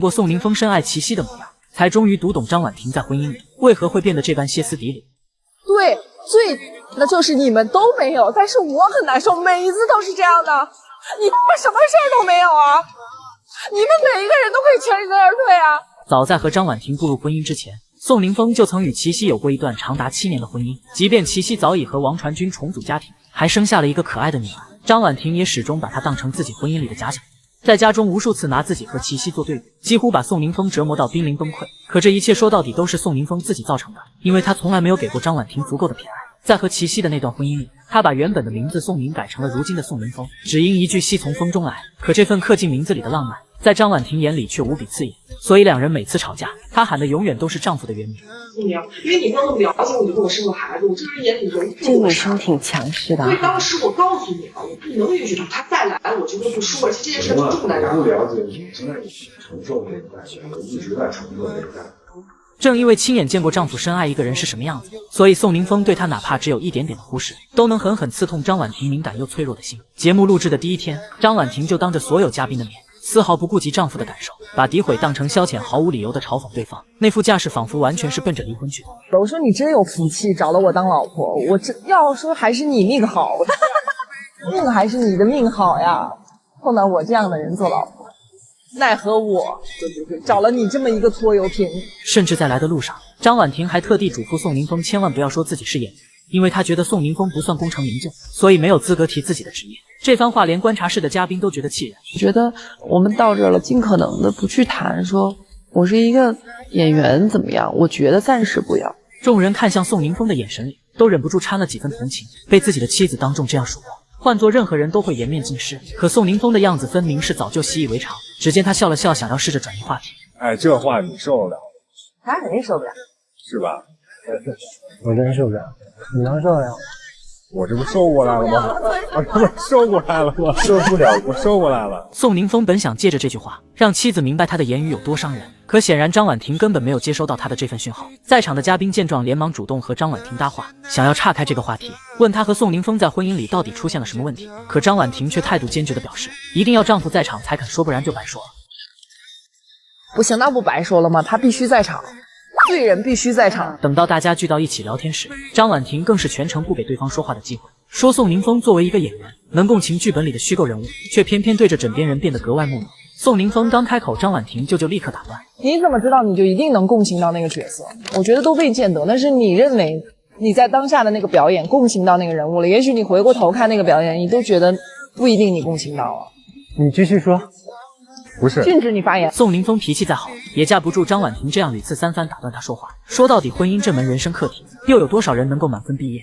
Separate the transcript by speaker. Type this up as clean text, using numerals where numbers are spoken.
Speaker 1: 过宋宁峰深爱齐溪的模样，才终于读懂张婉婷在婚姻里为何会变得这般歇斯底里。
Speaker 2: 对，那就是你们都没有，但是我很难受，每一次都是这样的。你们什么事儿都没有啊？你们每一个人都可以全身而退啊！
Speaker 1: 早在和张婉婷步入婚姻之前，宋宁峰就曾与齐溪有过一段长达7年的婚姻。即便齐溪早已和王传君重组家庭，还生下了一个可爱的女儿，张婉婷也始终把她当成自己婚姻里的假想。在家中无数次拿自己和齐溪做对比，几乎把宋宁峰折磨到濒临崩溃。可这一切说到底都是宋宁峰自己造成的，因为他从来没有给过张婉婷足够的偏爱。在和齐溪的那段婚姻里，他把原本的名字宋宁改成了如今的宋宁峰，只因一句戏从风中来。可这份刻进名字里的浪漫，在张婉婷眼里却无比刺眼，所以两人每次吵架，她喊的永远都是丈夫的原名。
Speaker 3: 因为你没有那么了解我，就跟我生个孩子，我这个人眼里容不
Speaker 4: 这女生挺强势的。
Speaker 3: 所以当时我告诉你了，我不能允许他再来，我觉得不舒服，而且这件事重在哪儿？
Speaker 5: 不了解你现在承受这个代价，我一直在承受这个代价。
Speaker 1: 正因为亲眼见过丈夫深爱一个人是什么样子，所以宋宁峰对她哪怕只有一点点的忽视，都能狠狠刺痛张婉婷敏感又脆弱的心。节目录制的第一天，张婉婷就当着所有嘉宾的面，丝毫不顾及丈夫的感受，把诋毁当成消遣，毫无理由的嘲讽对方，那副架势仿佛完全是奔着离婚去的。
Speaker 2: 我说你真有福气，找了我当老婆，我这要说还是你命好，命还是你的命好呀，碰到我这样的人做老婆。奈何我找了你这么一个拖油瓶。
Speaker 1: 甚至在来的路上，张婉婷还特地嘱咐宋宁峰千万不要说自己是演员，因为她觉得宋宁峰不算功成名就，所以没有资格提自己的职业。这番话连观察室的嘉宾都觉得气人。
Speaker 4: 我觉得我们到这儿了，尽可能的不去谈说我是一个演员怎么样，我觉得暂时不要。
Speaker 1: 众人看向宋宁峰的眼神里都忍不住掺了几分同情，被自己的妻子当众这样数落，换做任何人都会颜面尽失，可宋宁峰的样子分明是早就习以为常。只见他笑了笑，想要试着转移话题。
Speaker 5: 哎，这话你受得了？
Speaker 2: 他肯定受不了，
Speaker 5: 是吧？
Speaker 6: 我真受不了，你能受得了？
Speaker 5: 我这不收过来了吗？我这不收过来了吗？受不了，我收过来了。
Speaker 1: 宋宁峰本想借着这句话让妻子明白他的言语有多伤人，可显然张婉婷根本没有接收到他的这份讯号。在场的嘉宾见状，连忙主动和张婉婷搭话，想要岔开这个话题，问他和宋宁峰在婚姻里到底出现了什么问题。可张婉婷却态度坚决地表示，一定要丈夫在场才肯说，不然就白说了。
Speaker 2: 不行，那不白说了吗？他必须在场，罪人必须在场。
Speaker 1: 等到大家聚到一起聊天时，张婉婷更是全程不给对方说话的机会，说宋宁峰作为一个演员，能共情剧本里的虚构人物，却偏偏对着枕边人变得格外木讷。宋宁峰刚开口，张婉婷就立刻打断。
Speaker 2: 你怎么知道你就一定能共情到那个角色？我觉得都未见得，那是你认为你在当下的那个表演共情到那个人物了，也许你回过头看那个表演，你都觉得不一定你共情到啊。
Speaker 6: 你继续说。
Speaker 5: 不是，
Speaker 2: 禁止你发言。
Speaker 1: 宋宁峰脾气再好，也架不住张婉婷这样屡次三番打断他说话。说到底，婚姻这门人生课题，又有多少人能够满分毕业？